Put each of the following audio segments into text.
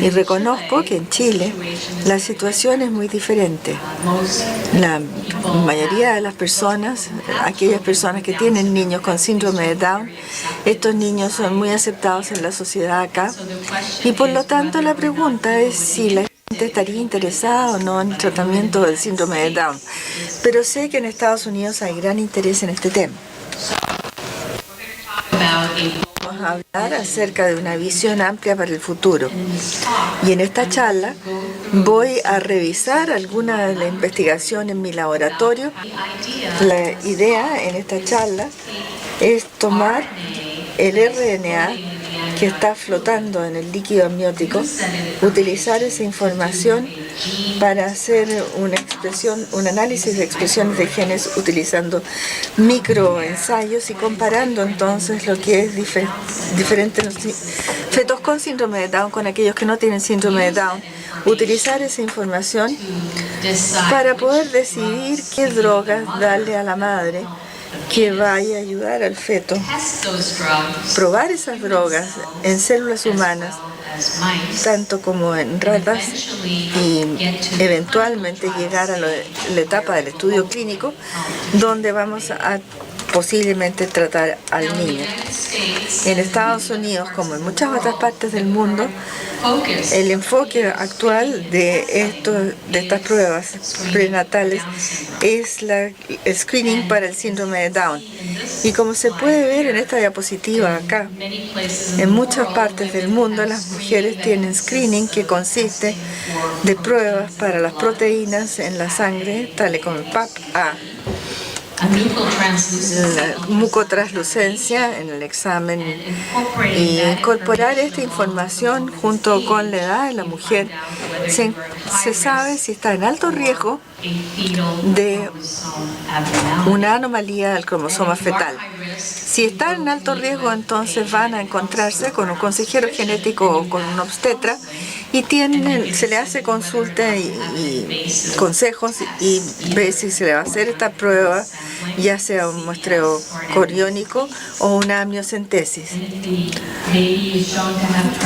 Y reconozco que en Chile la situación es muy diferente. La mayoría de las personas, aquellas personas que tienen niños con síndrome de Down, estos niños son muy aceptados en la sociedad acá. Y por lo tanto la pregunta es si la gente estaría interesada o no en el tratamiento del síndrome de Down. Pero sé que en Estados Unidos hay gran interés en este tema. Vamos a hablar acerca de una visión amplia para el futuro. Y en esta charla voy a revisar alguna de la investigación en mi laboratorio. La idea en esta charla es tomar el RNA que está flotando en el líquido amniótico, utilizar esa información para hacer un análisis de expresiones de genes utilizando microensayos y comparando entonces lo que es diferentes fetos con síndrome de Down con aquellos que no tienen síndrome de Down. Utilizar esa información para poder decidir qué drogas darle a la madre que vaya a ayudar al feto. Probar esas drogas en células humanas, tanto como en ratas, y eventualmente llegar a la etapa del estudio clínico, donde vamos a posiblemente tratar al niño. En Estados Unidos, como en muchas otras partes del mundo, el enfoque actual de estas pruebas prenatales es el screening para el síndrome de Down. Y como se puede ver en esta diapositiva acá, en muchas partes del mundo las mujeres tienen screening que consiste de pruebas para las proteínas en la sangre, tales como el PAP-A, la mucotranslucencia en el examen, y incorporar esta información junto con la edad de la mujer. Se sabe si está en alto riesgo de una anomalía del cromosoma fetal. Si está en alto riesgo, entonces van a encontrarse con un consejero genético o con un obstetra y se le hace consulta y consejos y ve si se le va a hacer esta prueba, ya sea un muestreo coriónico o una amniocentesis.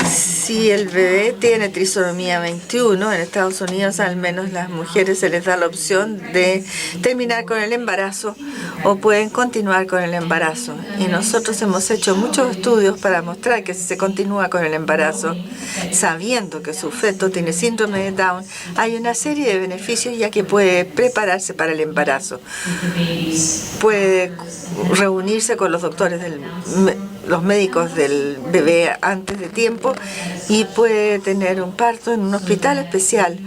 Si el bebé tiene trisomía 21, en Estados Unidos al menos las mujeres se les da la opción de terminar con el embarazo o pueden continuar con el embarazo. Y nosotros hemos hecho muchos estudios para mostrar que si se continúa con el embarazo, sabiendo que su feto tiene síndrome de Down, hay una serie de beneficios ya que puede prepararse para el embarazo. Puede reunirse con los doctores los médicos del bebé antes de tiempo y puede tener un parto en un hospital especial,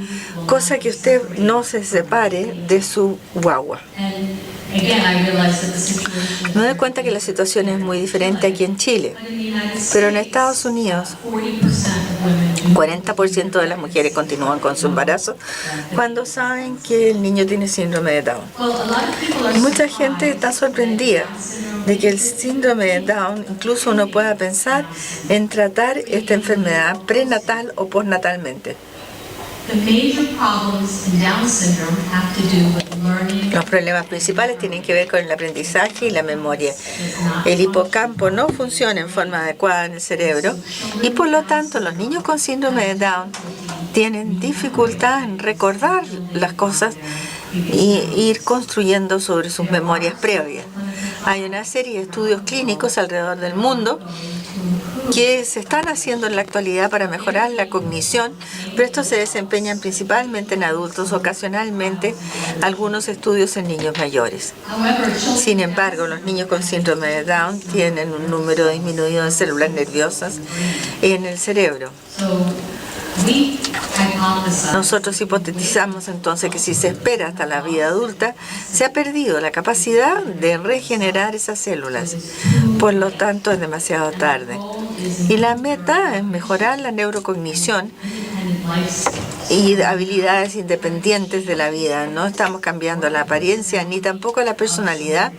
cosa que usted no se separe de su guagua. Me doy cuenta que la situación es muy diferente aquí en Chile, pero en Estados Unidos 40% de las mujeres continúan con su embarazo cuando saben que el niño tiene síndrome de Down. Mucha gente está sorprendida de que el síndrome de Down, incluso uno pueda pensar en tratar esta enfermedad prenatal o postnatalmente. Los problemas principales tienen que ver con el aprendizaje y la memoria. El hipocampo no funciona en forma adecuada en el cerebro y por lo tanto los niños con síndrome de Down tienen dificultad en recordar las cosas y ir construyendo sobre sus memorias previas. Hay una serie de estudios clínicos alrededor del mundo que se están haciendo en la actualidad para mejorar la cognición, pero estos se desempeñan principalmente en adultos, ocasionalmente algunos estudios en niños mayores. Sin embargo, los niños con síndrome de Down tienen un número disminuido de células nerviosas en el cerebro. Nosotros hipotetizamos entonces que si se espera hasta la vida adulta, se ha perdido la capacidad de regenerar esas células. Por lo tanto, es demasiado tarde. Y la meta es mejorar la neurocognición y habilidades independientes de la vida. No estamos cambiando la apariencia ni tampoco la personalidad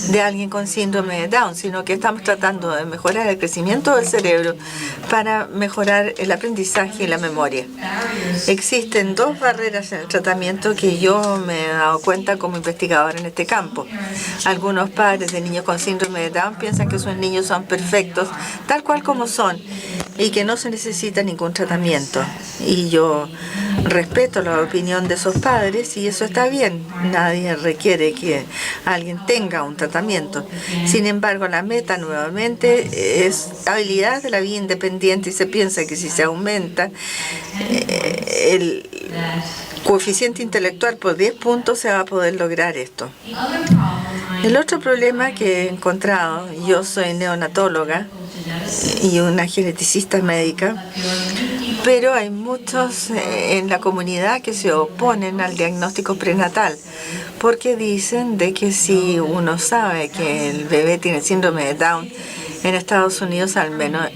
de alguien con síndrome de Down, sino que estamos tratando de mejorar el crecimiento del cerebro para mejorar el aprendizaje y la memoria. Existen dos barreras en el tratamiento que yo me he dado cuenta como investigadora en este campo. Algunos padres de niños con síndrome de Down piensan que sus niños son perfectos, tal cual como son. y que no se necesita ningún tratamiento. Y yo respeto la opinión de esos padres y eso está bien. Nadie requiere que alguien tenga un tratamiento. Sin embargo, la meta nuevamente es habilidad de la vida independiente y se piensa que si se aumenta el coeficiente intelectual por 10 puntos se va a poder lograr esto. El otro problema que he encontrado, yo soy neonatóloga y una geneticista médica, pero hay muchos en la comunidad que se oponen al diagnóstico prenatal porque dicen de que si uno sabe que el bebé tiene síndrome de Down, en Estados Unidos al menos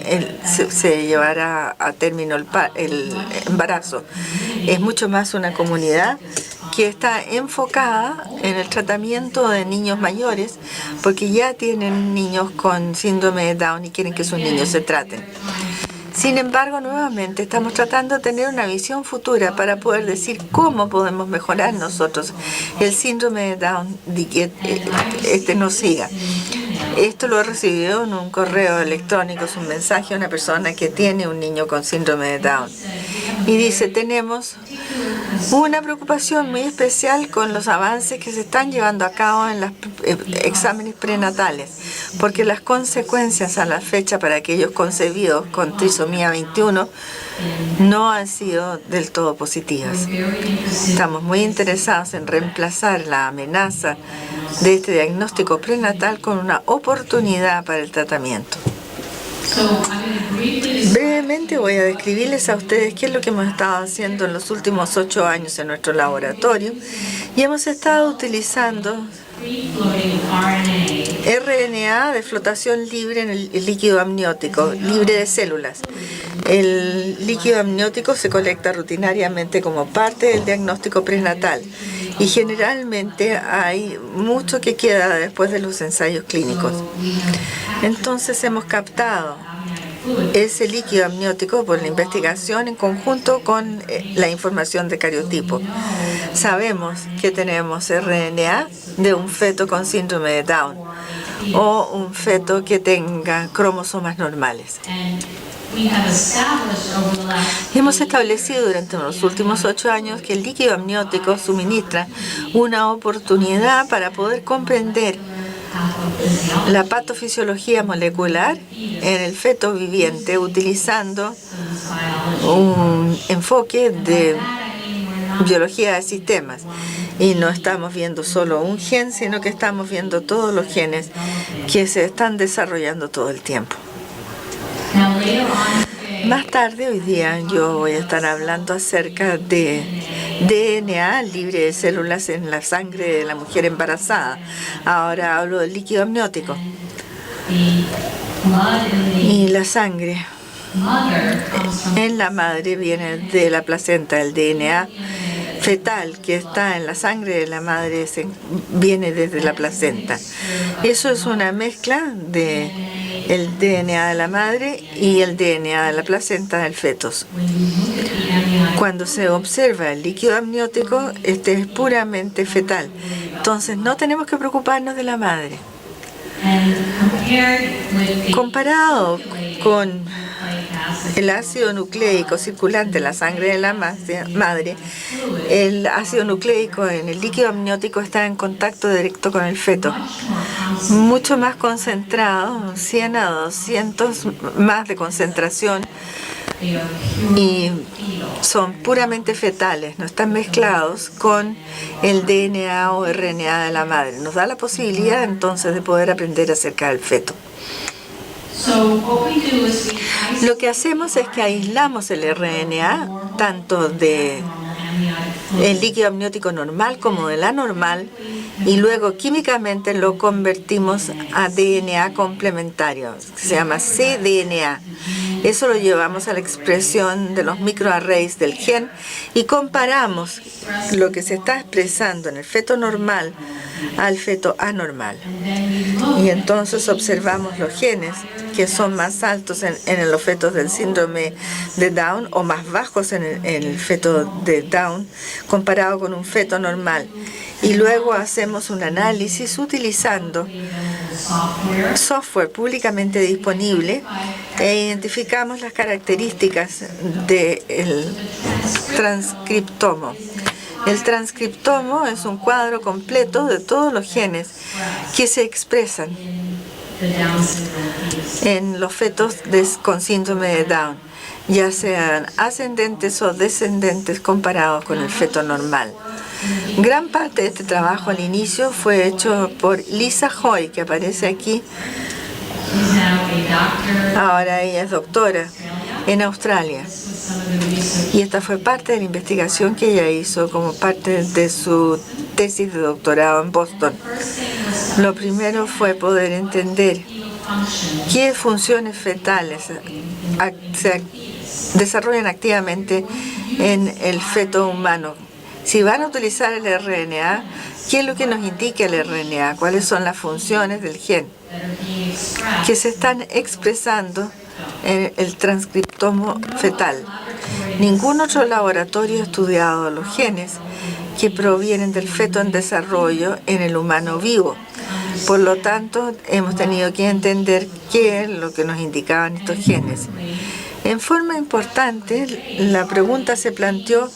se llevará a término el embarazo. Es mucho más una comunidad que está enfocada en el tratamiento de niños mayores porque ya tienen niños con síndrome de Down y quieren que sus niños se traten. Sin embargo, nuevamente estamos tratando de tener una visión futura para poder decir cómo podemos mejorar nosotros el síndrome de Down y que no siga. Esto lo he recibido en un correo electrónico, es un mensaje a una persona que tiene un niño con síndrome de Down. Y dice, tenemos una preocupación muy especial con los avances que se están llevando a cabo en los exámenes prenatales, porque las consecuencias a la fecha para aquellos concebidos con trisomía 21 no han sido del todo positivas. Estamos muy interesados en reemplazar la amenaza de este diagnóstico prenatal con una oportunidad para el tratamiento. Brevemente voy a describirles a ustedes qué es lo que hemos estado haciendo en los últimos 8 años en nuestro laboratorio y hemos estado utilizando RNA de flotación libre en el líquido amniótico, libre de células. El líquido amniótico se colecta rutinariamente como parte del diagnóstico prenatal y generalmente hay mucho que queda después de los ensayos clínicos. Entonces hemos captado ese líquido amniótico por la investigación en conjunto con la información de cariotipo. Sabemos que tenemos RNA de un feto con síndrome de Down o un feto que tenga cromosomas normales. Hemos establecido durante los últimos 8 años que el líquido amniótico suministra una oportunidad para poder comprender la patofisiología molecular en el feto viviente utilizando un enfoque de biología de sistemas. Y no estamos viendo solo un gen, sino que estamos viendo todos los genes que se están desarrollando todo el tiempo. Más tarde, hoy día, yo voy a estar hablando acerca de DNA libre de células en la sangre de la mujer embarazada. Ahora hablo del líquido amniótico. Y la sangre en la madre viene de la placenta. El DNA fetal que está en la sangre de la madre viene desde la placenta. Eso es una mezcla de el DNA de la madre y el DNA de la placenta del fetus. Cuando se observa el líquido amniótico, este es puramente fetal. Entonces no tenemos que preocuparnos de la madre. Comparado con el ácido nucleico circulante en la sangre de la madre, el ácido nucleico en el líquido amniótico está en contacto directo con el feto. Mucho más concentrado, 100 a 200 más de concentración, y son puramente fetales, no están mezclados con el DNA o RNA de la madre. Nos da la posibilidad entonces de poder aprender acerca del feto. Lo que hacemos es que aislamos el RNA tanto de el líquido amniótico normal como del anormal y luego químicamente lo convertimos a DNA complementario, que se llama cDNA. Eso lo llevamos a la expresión de los microarrays del gen y comparamos lo que se está expresando en el feto normal al feto anormal. Y entonces observamos los genes que son más altos en los fetos del síndrome de Down o más bajos en el feto de Down comparado con un feto normal. Y luego hacemos un análisis utilizando software públicamente disponible e identificamos las características del transcriptomo. El transcriptomo es un cuadro completo de todos los genes que se expresan en los fetos con síndrome de Down, ya sean ascendentes o descendentes comparados con el feto normal. Gran parte de este trabajo al inicio fue hecho por Lisa Hoy, que aparece aquí. Ahora ella es doctora en Australia. Y esta fue parte de la investigación que ella hizo como parte de su tesis de doctorado en Boston. Lo primero fue poder entender qué funciones fetales se desarrollan activamente en el feto humano. Si van a utilizar el RNA, ¿qué es lo que nos indica el RNA? ¿Cuáles son las funciones del gen que se están expresando en el transcriptomo fetal? Ningún otro laboratorio ha estudiado los genes que provienen del feto en desarrollo en el humano vivo. Por lo tanto, hemos tenido que entender qué es lo que nos indicaban estos genes. En forma importante, la pregunta se planteó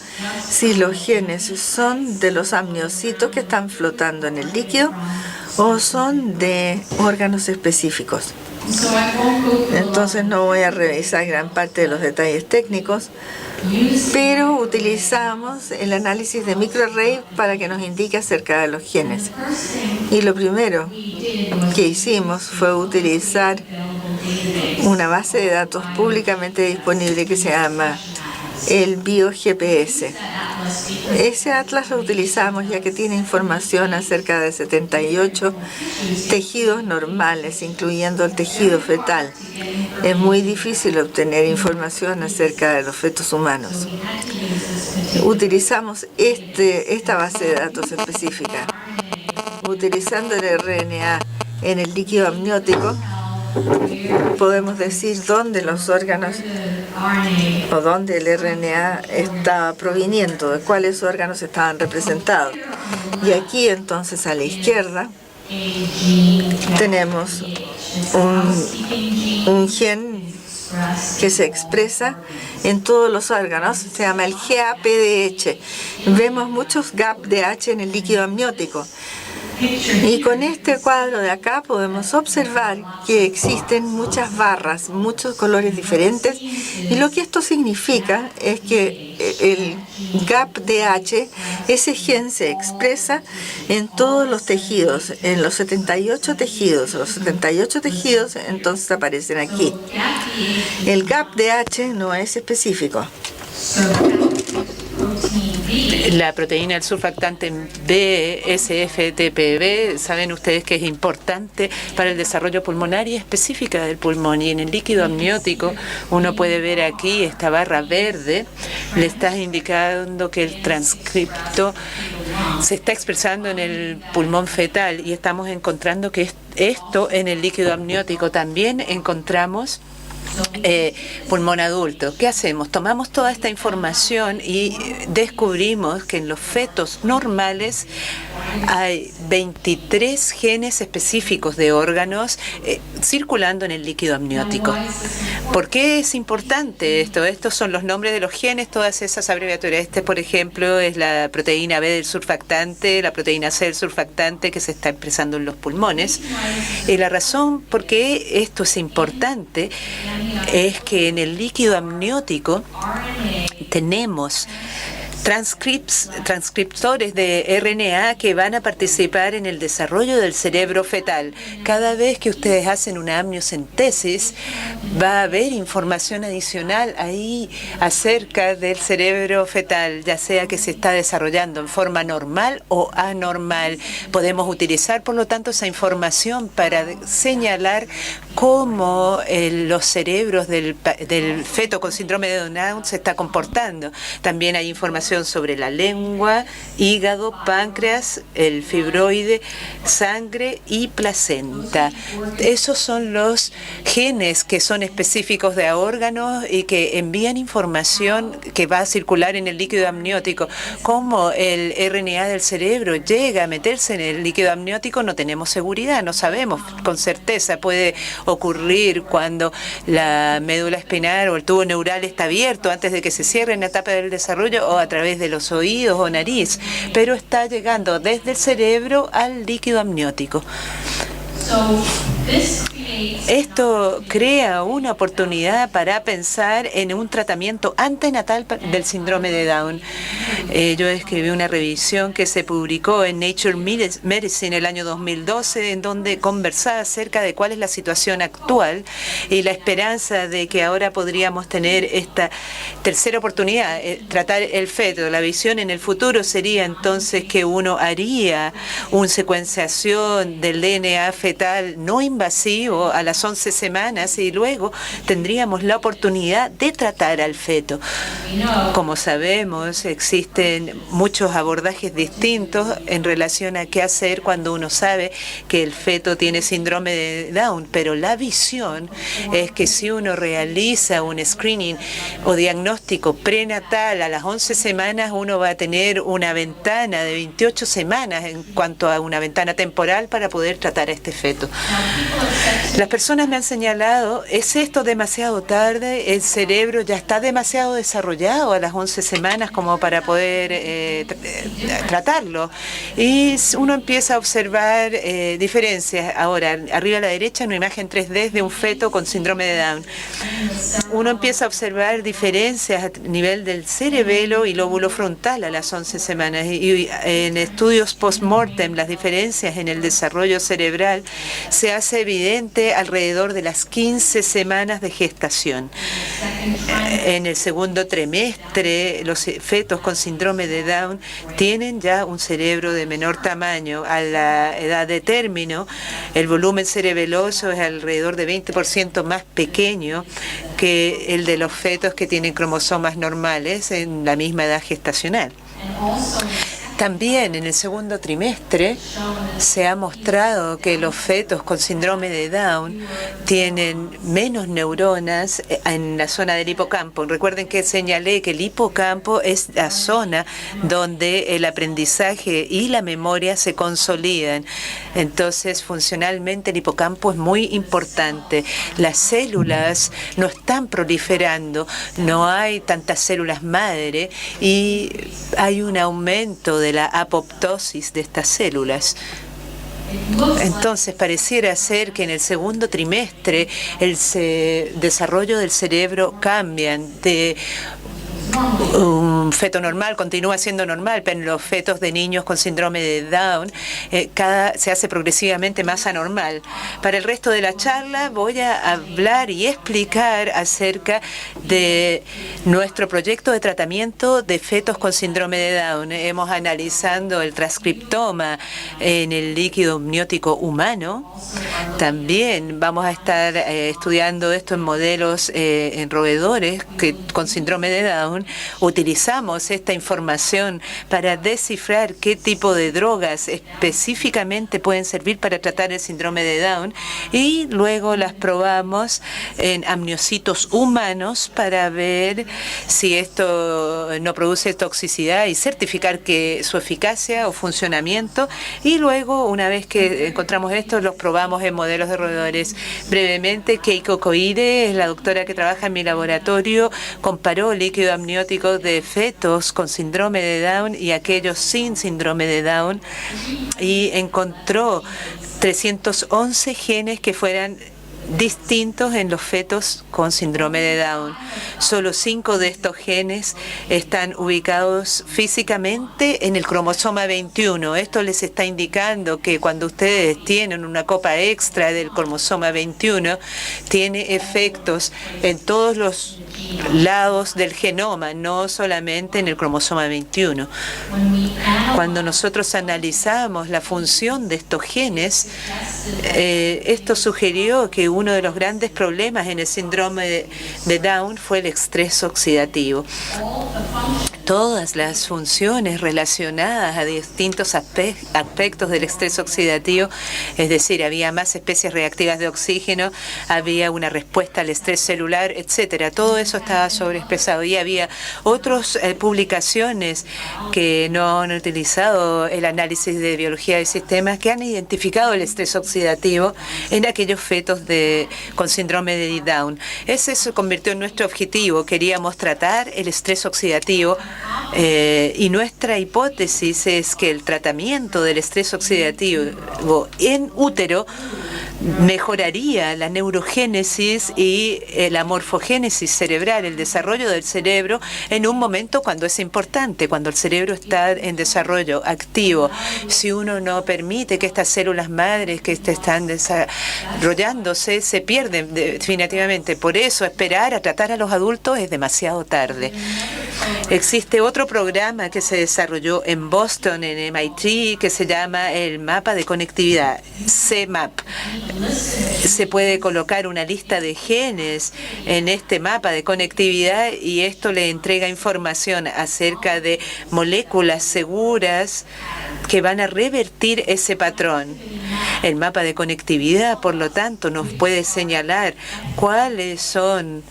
si los genes son de los amniocitos que están flotando en el líquido o son de órganos específicos. Entonces no voy a revisar gran parte de los detalles técnicos, pero utilizamos el análisis de microarray para que nos indique acerca de los genes. Y lo primero que hicimos fue utilizar una base de datos públicamente disponible que se llama el BioGPS. Ese atlas lo utilizamos ya que tiene información acerca de 78 tejidos normales, incluyendo el tejido fetal. Es muy difícil obtener información acerca de los fetos humanos. Utilizamos esta base de datos específica. Utilizando el RNA en el líquido amniótico, podemos decir dónde los órganos o dónde el RNA está proviniendo, de cuáles órganos estaban representados. Y aquí entonces a la izquierda tenemos un gen que se expresa en todos los órganos, se llama el GAPDH. Vemos muchos GAPDH en el líquido amniótico. Y con este cuadro de acá podemos observar que existen muchas barras, muchos colores diferentes, y lo que esto significa es que el GAPDH, ese gen se expresa en todos los tejidos, en los 78 tejidos. Los 78 tejidos entonces aparecen aquí. El GAPDH no es específico. La proteína del surfactante B, SFTPB, saben ustedes que es importante para el desarrollo pulmonar y específica del pulmón. Y en el líquido amniótico uno puede ver aquí esta barra verde, le está indicando que el transcripto se está expresando en el pulmón fetal y estamos encontrando que esto en el líquido amniótico también encontramos pulmón adulto. ¿Qué hacemos? Tomamos toda esta información y descubrimos que en los fetos normales hay 23 genes específicos de órganos circulando en el líquido amniótico. ¿Por qué es importante esto? Estos son los nombres de los genes, todas esas abreviaturas. Por ejemplo, es la proteína B del surfactante, la proteína C del surfactante que se está expresando en los pulmones. Y la razón por qué esto es importante es que en el líquido amniótico tenemos transcriptores de RNA que van a participar en el desarrollo del cerebro fetal. Cada vez que ustedes hacen una amniocentesis, va a haber información adicional ahí acerca del cerebro fetal, ya sea que se está desarrollando en forma normal o anormal. Podemos utilizar, por lo tanto, esa información para señalar cómo los cerebros del feto con síndrome de Down se está comportando. También hay información información sobre la lengua, hígado, páncreas, el fibroide, sangre y placenta. Esos son los genes que son específicos de órganos y que envían información que va a circular en el líquido amniótico. Cómo el RNA del cerebro llega a meterse en el líquido amniótico no tenemos seguridad, no sabemos con certeza. Puede ocurrir cuando la médula espinal o el tubo neural está abierto antes de que se cierre en la etapa del desarrollo o a través de los oídos o nariz, pero está llegando desde el cerebro al líquido amniótico. Esto crea una oportunidad para pensar en un tratamiento antenatal del síndrome de Down. Yo escribí una revisión que se publicó en Nature Medicine el año 2012, en donde conversaba acerca de cuál es la situación actual y la esperanza de que ahora podríamos tener esta tercera oportunidad, tratar el feto. La visión en el futuro sería entonces que uno haría una secuenciación del DNA fetal no invasivo a las 11 semanas y luego tendríamos la oportunidad de tratar al feto. Como sabemos, existen muchos abordajes distintos en relación a qué hacer cuando uno sabe que el feto tiene síndrome de Down, pero la visión es que si uno realiza un screening o diagnóstico prenatal a las 11 semanas, uno va a tener una ventana de 28 semanas en cuanto a una ventana temporal para poder tratar a este feto. Las personas me han señalado, ¿es esto demasiado tarde? ¿El cerebro ya está demasiado desarrollado a las 11 semanas como para poder tratarlo? Y uno empieza a observar diferencias. Ahora, arriba a la derecha, una imagen 3D de un feto con síndrome de Down. Uno empieza a observar diferencias a nivel del cerebelo y lóbulo frontal a las 11 semanas. Y en estudios post-mortem, las diferencias en el desarrollo cerebral se hace evidente alrededor de las 15 semanas de gestación. En el segundo trimestre, los fetos con síndrome de Down tienen ya un cerebro de menor tamaño. A la edad de término, el volumen cerebeloso es alrededor de 20% más pequeño que el de los fetos que tienen cromosomas normales en la misma edad gestacional. También en el segundo trimestre se ha mostrado que los fetos con síndrome de Down tienen menos neuronas en la zona del hipocampo. Recuerden que señalé que el hipocampo es la zona donde el aprendizaje y la memoria se consolidan. Entonces, funcionalmente el hipocampo es muy importante. Las células no están proliferando, no hay tantas células madre y hay un aumento de la apoptosis de estas células. Entonces, pareciera ser que en el segundo trimestre el desarrollo del cerebro cambia de un feto normal, continúa siendo normal, pero en los fetos de niños con síndrome de Down se hace progresivamente más anormal. Para el resto de la charla voy a hablar y explicar acerca de nuestro proyecto de tratamiento de fetos con síndrome de Down. Hemos analizado el transcriptoma en el líquido amniótico humano. También vamos a estar estudiando esto en modelos en roedores con síndrome de Down. Utilizamos esta información para descifrar qué tipo de drogas específicamente pueden servir para tratar el síndrome de Down y luego las probamos en amniocitos humanos para ver si esto no produce toxicidad y certificar que su eficacia o funcionamiento, y luego una vez que encontramos esto los probamos en modelos de roedores. Brevemente, Keiko Koide es la doctora que trabaja en mi laboratorio, comparó líquido amniótico de fetos con síndrome de Down y aquellos sin síndrome de Down y encontró 311 genes que fueran distintos en los fetos con síndrome de Down. Solo 5 de estos genes están ubicados físicamente en el cromosoma 21. Esto les está indicando que cuando ustedes tienen una copa extra del cromosoma 21, tiene efectos en todos los lados del genoma, no solamente en el cromosoma 21. Cuando nosotros analizamos la función de estos genes, esto sugirió que uno de los grandes problemas en el síndrome de Down fue el estrés oxidativo. todas las funciones relacionadas a distintos aspectos del estrés oxidativo, es decir, había más especies reactivas de oxígeno, había una respuesta al estrés celular, etcétera. Todo eso estaba sobreexpresado y había otras publicaciones que no han utilizado el análisis de biología de sistemas que han identificado el estrés oxidativo en aquellos fetos con síndrome de Down. Ese se convirtió en nuestro objetivo. Queríamos tratar el estrés oxidativo y nuestra hipótesis es que el tratamiento del estrés oxidativo en útero mejoraría la neurogénesis y la morfogénesis cerebral, el desarrollo del cerebro en un momento cuando es importante, cuando el cerebro está en desarrollo activo. Si uno no permite que estas células madres que están desarrollándose se pierden definitivamente. Por eso esperar a tratar a los adultos es demasiado tarde. Existe otro programa que se desarrolló en Boston, en MIT, que se llama el mapa de conectividad, CMAP. Se puede colocar una lista de genes en este mapa de conectividad y esto le entrega información acerca de moléculas seguras que van a revertir ese patrón. El mapa de conectividad, por lo tanto, nos puede señalar cuáles son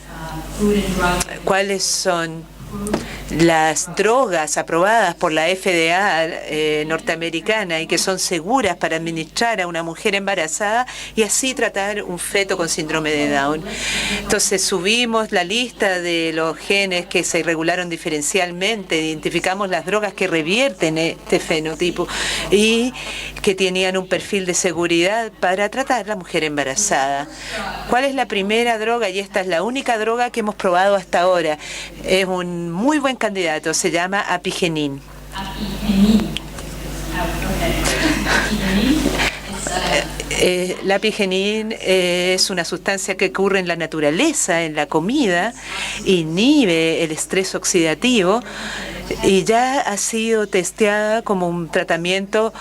las drogas aprobadas por la FDA norteamericana y que son seguras para administrar a una mujer embarazada y así tratar un feto con síndrome de Down. Entonces subimos la lista de los genes que se regularon diferencialmente, identificamos las drogas que revierten este fenotipo y que tenían un perfil de seguridad para tratar a la mujer embarazada. ¿Cuál es la primera droga? Y esta es la única droga que hemos probado hasta ahora. Es un muy buen candidato, se llama apigenin. La apigenin es una sustancia que ocurre en la naturaleza, en la comida, inhibe el estrés oxidativo y ya ha sido testeada como un tratamiento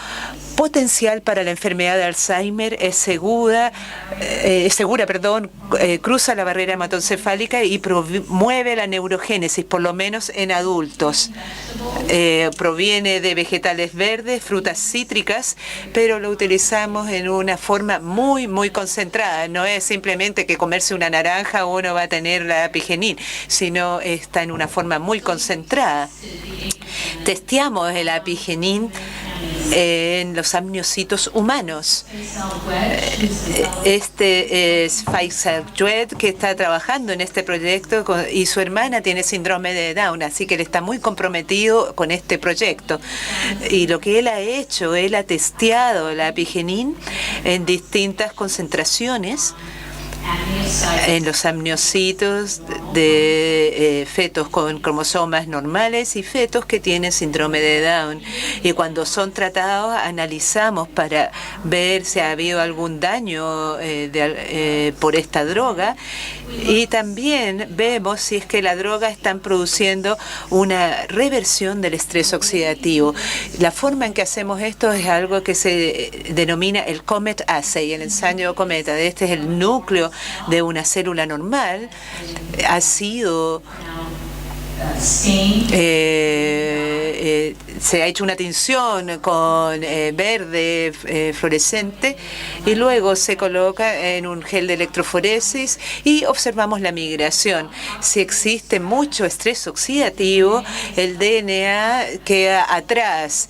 potencial para la enfermedad de Alzheimer, es segura, cruza la barrera hematoencefálica y promueve la neurogénesis, por lo menos en adultos. Proviene de vegetales verdes, frutas cítricas, pero lo utilizamos en una forma muy, muy concentrada. No es simplemente que comerse una naranja uno va a tener la apigenin, sino está en una forma muy concentrada. Testeamos el apigenin en los amniocitos humanos. Este es Faisal Jued, que está trabajando en este proyecto y su hermana tiene síndrome de Down, así que él está muy comprometido con este proyecto. Y lo que él ha hecho, él ha testeado la apigenin en distintas concentraciones en los amniocitos de fetos con cromosomas normales y fetos que tienen síndrome de Down. Y cuando son tratados, analizamos para ver si ha habido algún daño por esta droga. Y también vemos si es que la droga está produciendo una reversión del estrés oxidativo. La forma en que hacemos esto es algo que se denomina el COMET assay, el ensayo cometa. Este es el núcleo de una célula normal. Ha sido se ha hecho una tinción con verde fluorescente y luego se coloca en un gel de electroforesis y observamos la migración. Si existe mucho estrés oxidativo, el DNA queda atrás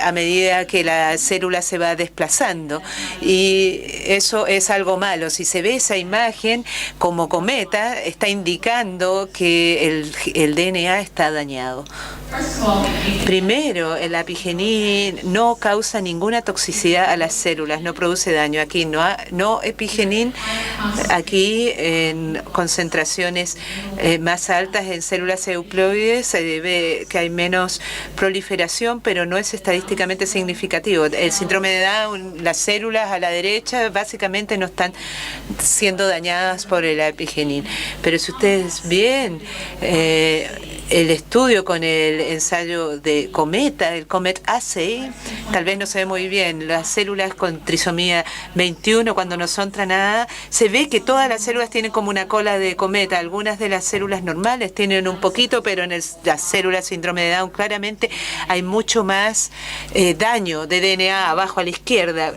a medida que la célula se va desplazando y eso es algo malo. Si se ve esa imagen como cometa, está indicando que el DNA está dañado. Primero, el apigenin no causa ninguna toxicidad a las células, no produce daño. Aquí no apigenin, aquí en concentraciones más altas en células euploides se ve que hay menos proliferación, pero no es estadísticamente significativo. El síndrome de Down, las células a la derecha básicamente no están siendo dañadas por el apigenin. Pero si ustedes ven el estudio con el ensayo desarrollo de cometa, el Comet assay, tal vez no se ve muy bien. Las células con trisomía 21, cuando no son tranadas, se ve que todas las células tienen como una cola de cometa. Algunas de las células normales tienen un poquito, pero en las células síndrome de Down claramente hay mucho más daño de DNA abajo a la izquierda.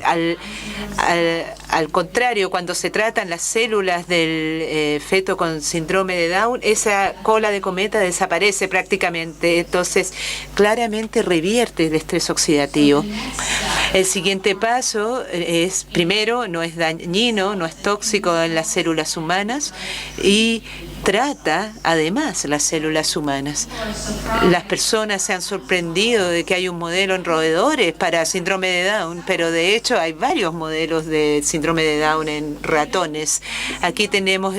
Al contrario, cuando se tratan las células del feto con síndrome de Down, esa cola de cometa desaparece prácticamente. Entonces, claramente revierte el estrés oxidativo. El siguiente paso es, primero, no es dañino, no es tóxico en las células humanas y trata además las células humanas. Las personas se han sorprendido de que hay un modelo en roedores para síndrome de Down, pero de hecho hay varios modelos de síndrome de Down en ratones. Aquí tenemos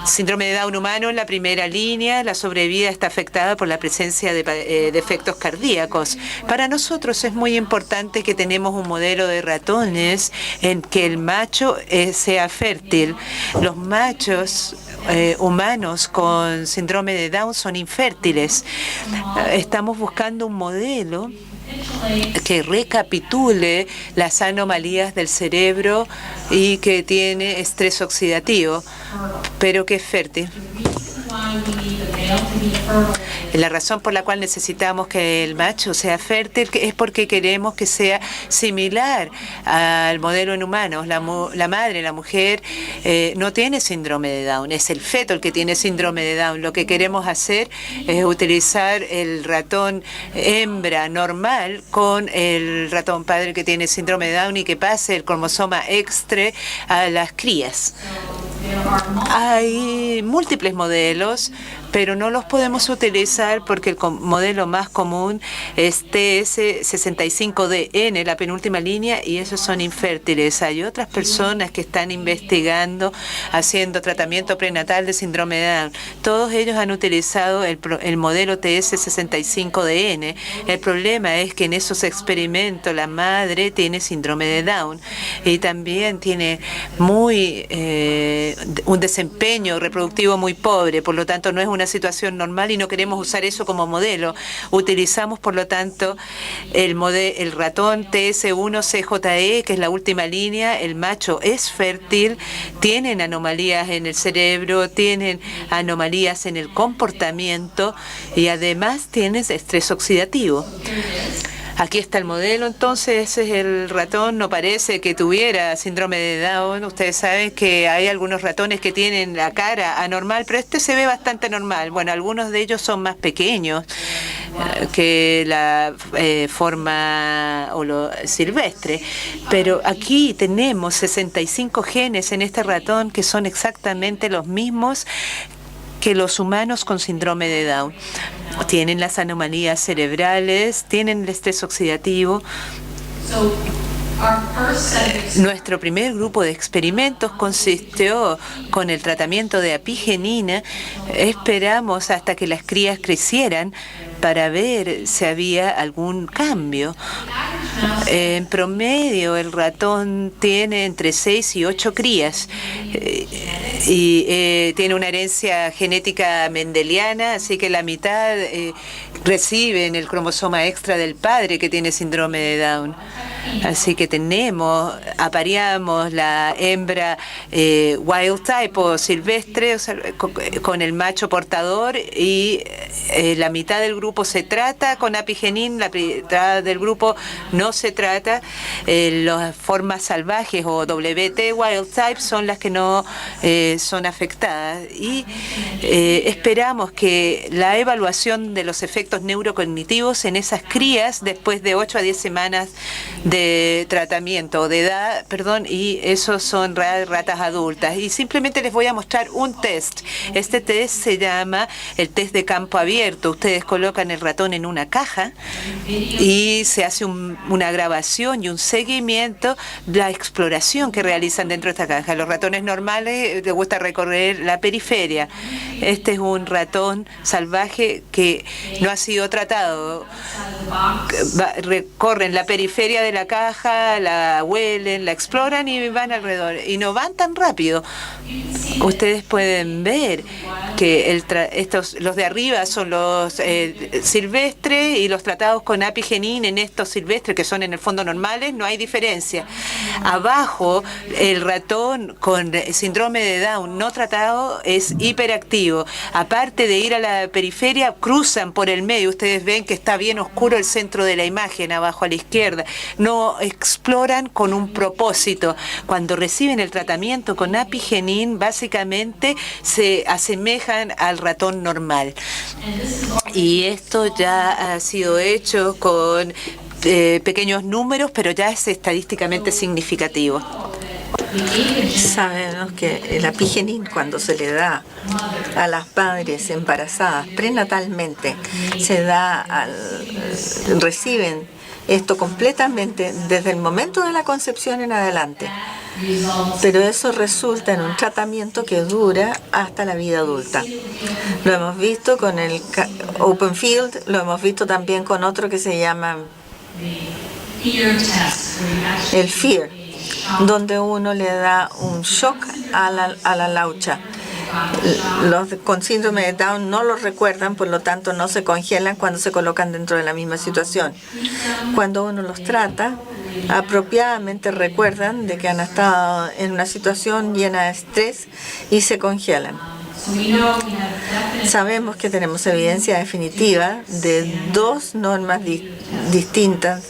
síndrome de Down humano en la primera línea. La sobrevida está afectada por la presencia de defectos cardíacos. Para nosotros es muy importante que tenemos un modelo de ratones en que el macho sea fértil. Los machos humanos con síndrome de Down son infértiles. Estamos buscando un modelo que recapitule las anomalías del cerebro y que tiene estrés oxidativo, pero que es fértil. La razón por la cual necesitamos que el macho sea fértil es porque queremos que sea similar al modelo en humanos. La madre, la mujer, no tiene síndrome de Down, es el feto el que tiene síndrome de Down. Lo que queremos hacer es utilizar el ratón hembra normal con el ratón padre que tiene síndrome de Down y que pase el cromosoma extra a las crías. Hay múltiples modelos, pero no los podemos utilizar porque el modelo más común es TS65DN, la penúltima línea, y esos son infértiles. Hay otras personas que están investigando, haciendo tratamiento prenatal de síndrome de Down. Todos ellos han utilizado el modelo TS65DN. El problema es que en esos experimentos la madre tiene síndrome de Down y también tiene un desempeño reproductivo muy pobre, por lo tanto no es una situación normal y no queremos usar eso como modelo. Utilizamos, por lo tanto, el ratón TS1CJE, que es la última línea. El macho es fértil, tienen anomalías en el cerebro, tienen anomalías en el comportamiento y además tienen estrés oxidativo. Aquí está el modelo, entonces ese es el ratón, no parece que tuviera síndrome de Down. Ustedes saben que hay algunos ratones que tienen la cara anormal, pero este se ve bastante normal. Bueno, algunos de ellos son más pequeños que la forma silvestre, pero aquí tenemos 65 genes en este ratón que son exactamente los mismos que los humanos con síndrome de Down. Tienen las anomalías cerebrales, tienen el estrés oxidativo. Nuestro primer grupo de experimentos consistió con el tratamiento de apigenina. Esperamos hasta que las crías crecieran para ver si había algún cambio. En promedio, el ratón tiene entre 6 y 8 crías y tiene una herencia genética mendeliana, así que la mitad reciben el cromosoma extra del padre que tiene síndrome de Down. Así que apareamos la hembra wild type o silvestre, o sea, con el macho portador, y la mitad del grupo se trata con apigenin, la mitad del grupo no se trata. Las formas salvajes o WT wild type son las que no son afectadas. Y esperamos que la evaluación de los efectos neurocognitivos en esas crías después de 8 a 10 semanas de tratamiento, de edad, y esos son ratas adultas. Y simplemente les voy a mostrar un test. Este test se llama el test de campo abierto. Ustedes colocan el ratón en una caja y se hace una grabación y un seguimiento de la exploración que realizan dentro de esta caja. Los ratones normales les gusta recorrer la periferia. Este es un ratón salvaje que no ha sido tratado. Recorren la periferia de la la caja, la huelen, la exploran y van alrededor. Y no van tan rápido. Ustedes pueden ver que los de arriba son los silvestres y los tratados con apigenin en estos silvestres, que son en el fondo normales, no hay diferencia. Abajo, el ratón con síndrome de Down no tratado es hiperactivo. Aparte de ir a la periferia, cruzan por el medio. Ustedes ven que está bien oscuro el centro de la imagen, abajo a la izquierda. No exploran con un propósito. Cuando reciben el tratamiento con apigenin, básicamente se asemejan al ratón normal. Y esto ya ha sido hecho con pequeños números, pero ya es estadísticamente significativo. Sabemos que el apigenin, cuando se le da a las madres embarazadas prenatalmente, reciben esto completamente desde el momento de la concepción en adelante. Pero eso resulta en un tratamiento que dura hasta la vida adulta. Lo hemos visto con el Open Field, lo hemos visto también con otro que se llama el FEAR, donde uno le da un shock a la laucha. Los con síndrome de Down no lo recuerdan, por lo tanto no se congelan cuando se colocan dentro de la misma situación. Cuando uno los trata, apropiadamente recuerdan de que han estado en una situación llena de estrés y se congelan. Sabemos que tenemos evidencia definitiva de dos normas distintas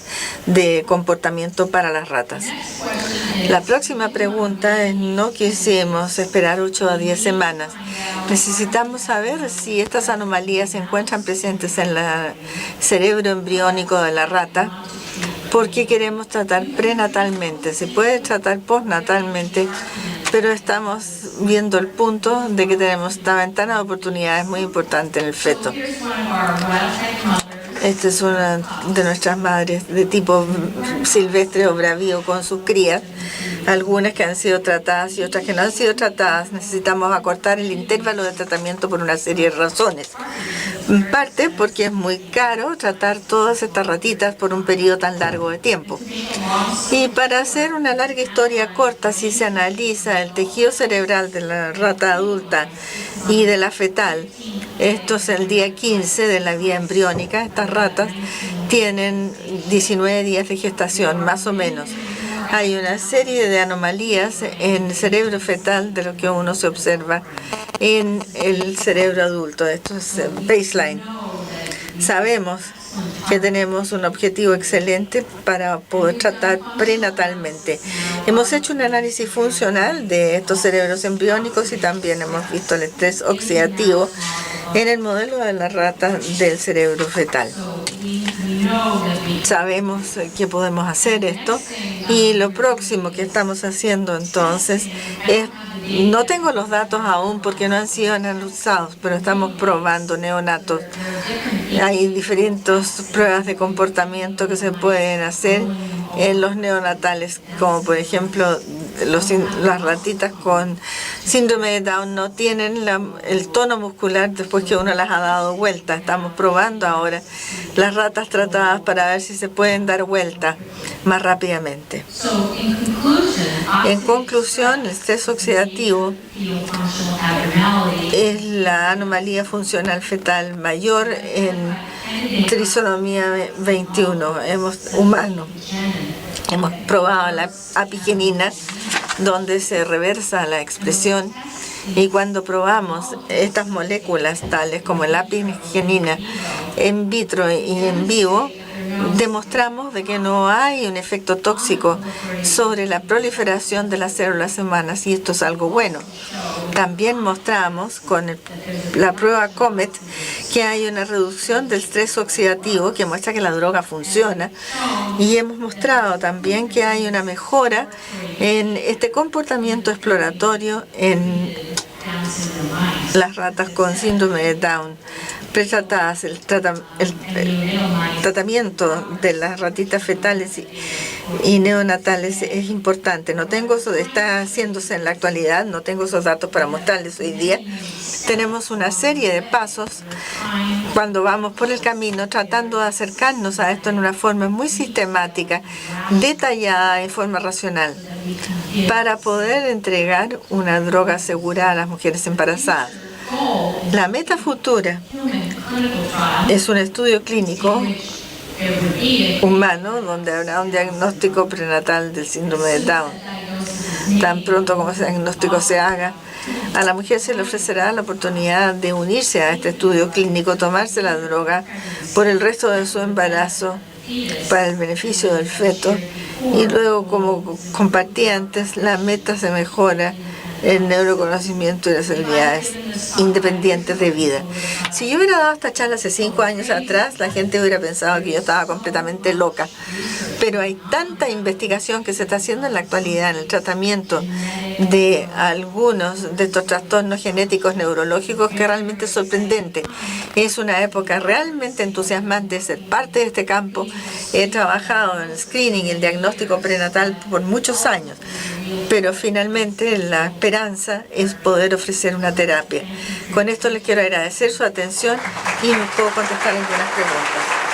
de comportamiento para las ratas. La próxima pregunta es: no quisimos esperar 8 a 10 semanas. Necesitamos saber si estas anomalías se encuentran presentes en el cerebro embriónico de la rata, porque queremos tratar prenatalmente. Se puede tratar postnatalmente, pero estamos viendo el punto de que tenemos esta ventana de oportunidades muy importante en el feto. Esta es una de nuestras madres de tipo silvestre o bravío con sus crías, algunas que han sido tratadas y otras que no han sido tratadas. Necesitamos acortar el intervalo de tratamiento por una serie de razones. En parte porque es muy caro tratar todas estas ratitas por un periodo tan largo de tiempo. Y para hacer una larga historia corta, si se analiza el tejido cerebral de la rata adulta y de la fetal, esto es el día 15 de la vida embriónica, estas ratas tienen 19 días de gestación, más o menos. Hay una serie de anomalías en el cerebro fetal de lo que uno se observa en el cerebro adulto. Esto es baseline. Sabemos que tenemos un objetivo excelente para poder tratar prenatalmente. Hemos hecho un análisis funcional de estos cerebros embriónicos y también hemos visto el estrés oxidativo en el modelo de la rata del cerebro fetal. Sabemos que podemos hacer esto y lo próximo que estamos haciendo entonces es, no tengo los datos aún porque no han sido analizados, pero estamos probando neonatos. Hay diferentes pruebas de comportamiento que se pueden hacer en los neonatales, como por ejemplo las ratitas con síndrome de Down no tienen el tono muscular después que uno las ha dado vuelta. Estamos probando ahora las ratas tratadas para ver si se pueden dar vuelta más rápidamente. En conclusión, el estrés oxidativo es la anomalía funcional fetal mayor en trisonomía 21 humano. Hemos probado la apigenina, donde se reversa la expresión, y cuando probamos estas moléculas tales como la apigenina en vitro y en vivo, demostramos de que no hay un efecto tóxico sobre la proliferación de las células humanas, y esto es algo bueno. También mostramos con la prueba COMET que hay una reducción del estrés oxidativo que muestra que la droga funciona, y hemos mostrado también que hay una mejora en este comportamiento exploratorio en las ratas con síndrome de Down. pretratadas. El tratamiento de las ratitas fetales y neonatales es importante. No tengo eso, está haciéndose en la actualidad, no tengo esos datos para mostrarles hoy día. Tenemos una serie de pasos cuando vamos por el camino tratando de acercarnos a esto en una forma muy sistemática, detallada, en forma racional, para poder entregar una droga segura a las mujeres embarazadas. La meta futura es un estudio clínico humano donde habrá un diagnóstico prenatal del síndrome de Down. Tan pronto como ese diagnóstico se haga, a la mujer se le ofrecerá la oportunidad de unirse a este estudio clínico, tomarse la droga por el resto de su embarazo para el beneficio del feto, y luego, como compartí antes, la meta se mejora el neuroconocimiento y las habilidades independientes de vida. Si yo hubiera dado esta charla hace 5 años atrás, la gente hubiera pensado que yo estaba completamente loca. Pero hay tanta investigación que se está haciendo en la actualidad en el tratamiento de algunos de estos trastornos genéticos neurológicos que realmente es sorprendente. Es una época realmente entusiasmante ser parte de este campo. He trabajado en el screening y el diagnóstico prenatal por muchos años, pero finalmente la esperanza es poder ofrecer una terapia. Con esto les quiero agradecer su atención y me puedo contestar algunas preguntas.